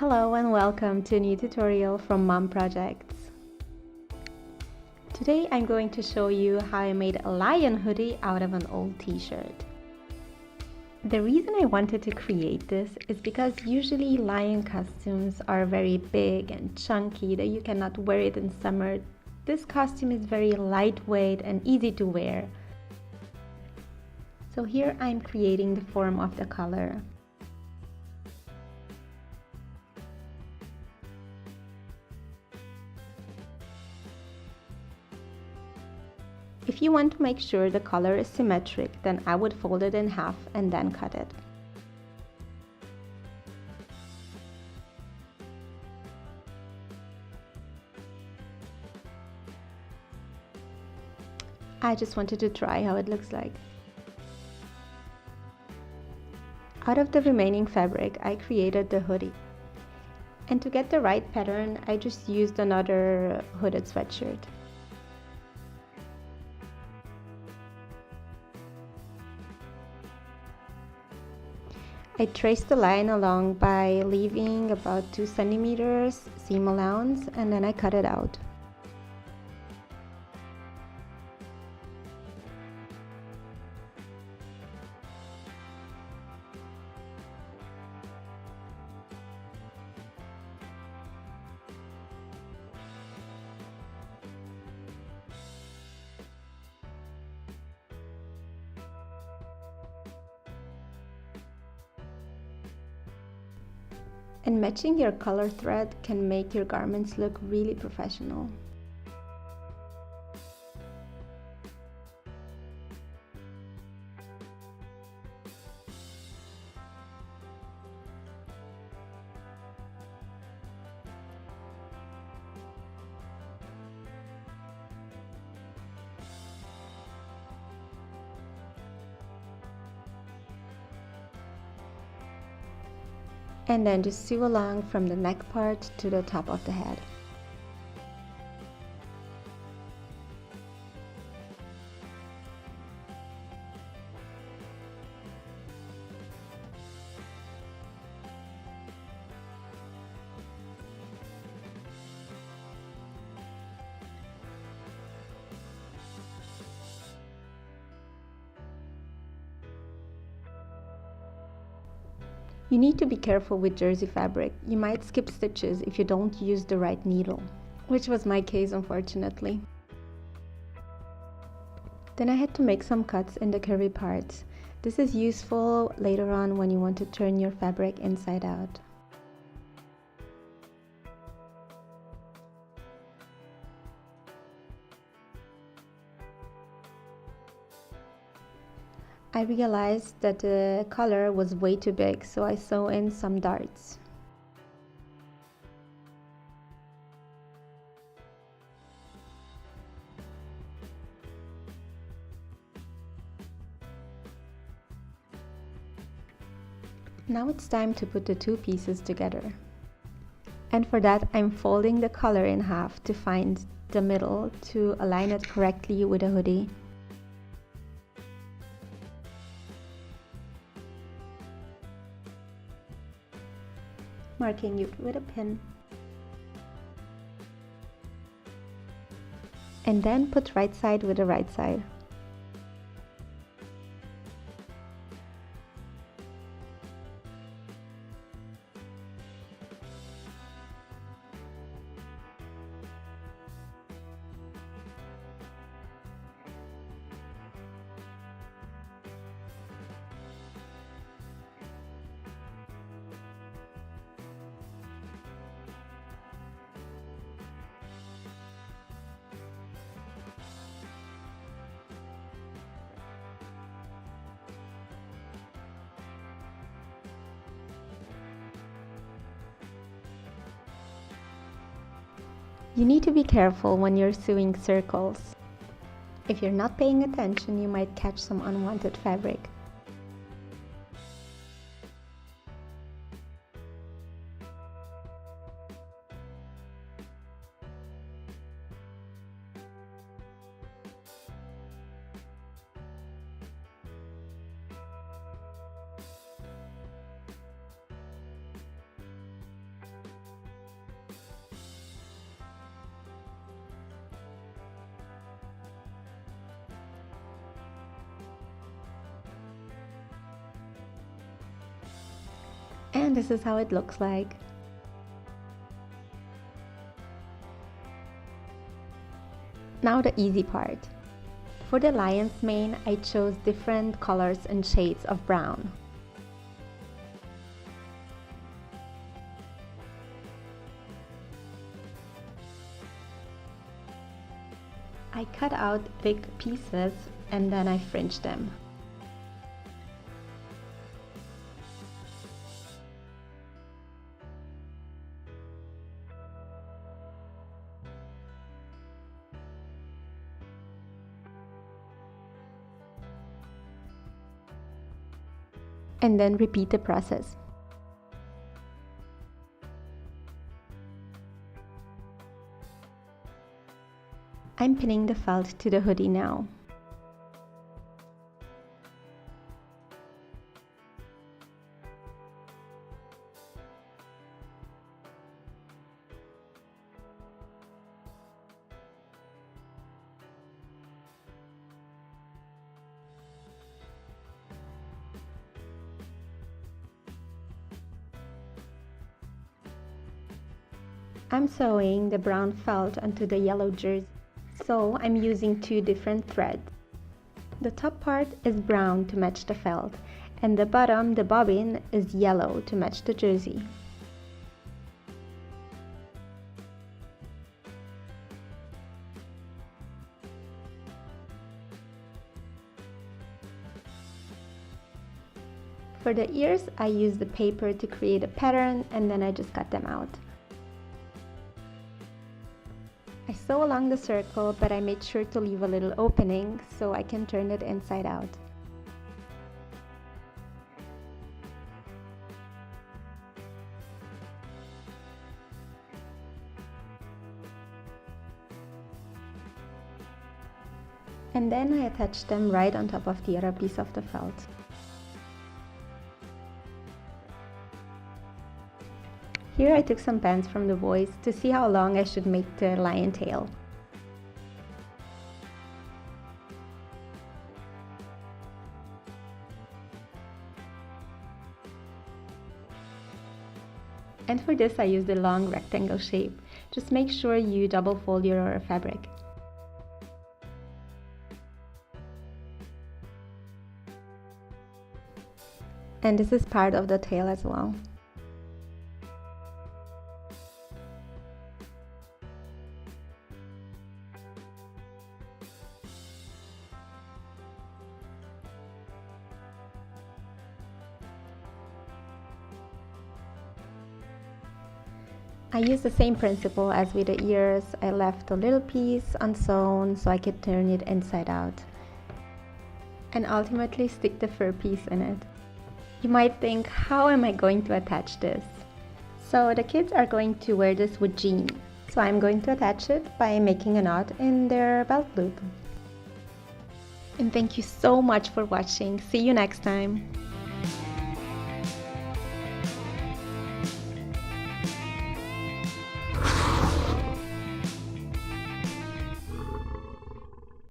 Hello and welcome to a new tutorial from Mom Projects. Today I'm going to show you how I made a lion hoodie out of an old t-shirt. The reason I wanted to create this is because usually lion costumes are very big and chunky that you cannot wear it in summer. This costume is very lightweight and easy to wear. So here I'm creating the form of the collar. If you want to make sure the collar is symmetric, then I would fold it in half and then cut it. I just wanted to try how it looks like. Out of the remaining fabric, I created the hoodie. And to get the right pattern, I just used another hooded sweatshirt. I traced the line along by leaving about 2 centimeters seam allowance, and then I cut it out. And matching your color thread can make your garments look really professional. And then just sew along from the neck part to the top of the head. You need to be careful with jersey fabric. You might skip stitches if you don't use the right needle, which was my case unfortunately. Then I had to make some cuts in the curvy parts. This is useful later on when you want to turn your fabric inside out. I realized that the collar was way too big, so I sew in some darts. Now it's time to put the two pieces together. And for that, I'm folding the collar in half to find the middle to align it correctly with a hoodie. Marking it with a pin. And then put right side with the right side. You need to be careful when you're sewing circles. If you're not paying attention, you might catch some unwanted fabric. And this is how it looks like. Now the easy part. For the lion's mane, I chose different colors and shades of brown. I cut out big pieces and then I fringed them. And then repeat the process. I'm pinning the felt to the hoodie now. I'm sewing the brown felt onto the yellow jersey, so I'm using two different threads. The top part is brown to match the felt, and the bottom, the bobbin, is yellow to match the jersey. For the ears, I used the paper to create a pattern and then I just cut them out. I sew along the circle, but I made sure to leave a little opening so I can turn it inside out. And then I attach them right on top of the other piece of the felt. Here I took some pants from the boys to see how long I should make the lion tail. And for this I used a long rectangle shape. Just make sure you double fold your fabric. And this is part of the tail as well. I used the same principle as with the ears. I left a little piece unsewn so I could turn it inside out. And ultimately stick the fur piece in it. You might think, how am I going to attach this? So the kids are going to wear this with jeans. So I'm going to attach it by making a knot in their belt loop. And thank you so much for watching. See you next time.